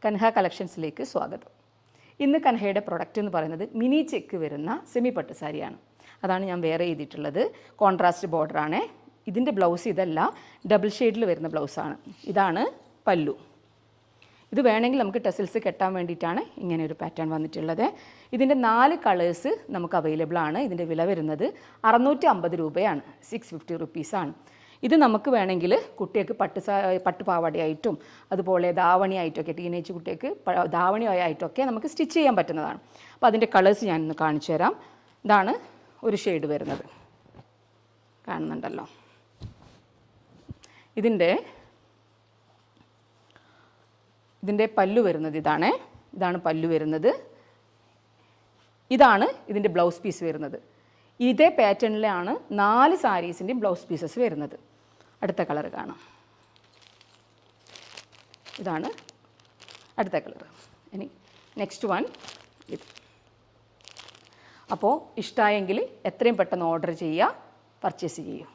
കൻഹ കളക്ഷൻസിലേക്ക് സ്വാഗതം. ഇന്ന് കൻഹയുടെ പ്രൊഡക്റ്റ് എന്ന് പറയുന്നത് മിനി ചെക്ക് വരുന്ന സെമി പട്ട് സാരിയാണ്. അതാണ് ഞാൻ വേറെ ചെയ്തിട്ടുള്ളത്. കോൺട്രാസ്റ്റ് ബോർഡറാണ്. ഇതിൻ്റെ ബ്ലൗസ് ഇതല്ല, ഡബിൾ ഷെയ്ഡിൽ വരുന്ന ബ്ലൗസാണ്. ഇതാണ് പല്ലു. ഇത് വേണമെങ്കിൽ നമുക്ക് ടെസിൽസ് കെട്ടാൻ വേണ്ടിയിട്ടാണ് ഇങ്ങനെ ഒരു പാറ്റേൺ വന്നിട്ടുള്ളത്. ഇതിൻ്റെ 4 കളേഴ്സ് നമുക്ക് അവൈലബിൾ ആണ്. ഇതിൻ്റെ വില വരുന്നത് 650 രൂപയാണ്, 650 റുപ്പീസാണ്. ഇത് നമുക്ക് വേണമെങ്കിൽ കുട്ടികൾക്ക് പട്ടുപാവാടയായിട്ടും അതുപോലെ ധാവണിയായിട്ടൊക്കെ, ടീനേജ് കുട്ടികൾക്ക് ധാവണിയായിട്ടൊക്കെ നമുക്ക് സ്റ്റിച്ച് ചെയ്യാൻ പറ്റുന്നതാണ്. അപ്പോൾ അതിൻ്റെ കളേഴ്സ് ഞാനൊന്ന് കാണിച്ചു തരാം. ഇതാണ് ഒരു ഷെയ്ഡ് വരുന്നത്, കാണുന്നുണ്ടല്ലോ. ഇതിൻ്റെ പല്ലു വരുന്നത് ഇതാണ് പല്ലു വരുന്നത്. ഇതാണ് ഇതിൻ്റെ ബ്ലൗസ് പീസ് വരുന്നത്. ഇതേ പാറ്റേണിലാണ് 4 സാരീസിൻ്റെയും ബ്ലൗസ് പീസസ് വരുന്നത്. അടുത്ത കളർ കാണാം. ഇതാണ് അടുത്ത കളർ. ഇനി നെക്സ്റ്റ് വൺ ഇത്. അപ്പോൾ ഇഷ്ടമായെങ്കിൽ എത്രയും പെട്ടെന്ന് ഓർഡർ ചെയ്യുക, പർച്ചേസ് ചെയ്യൂ.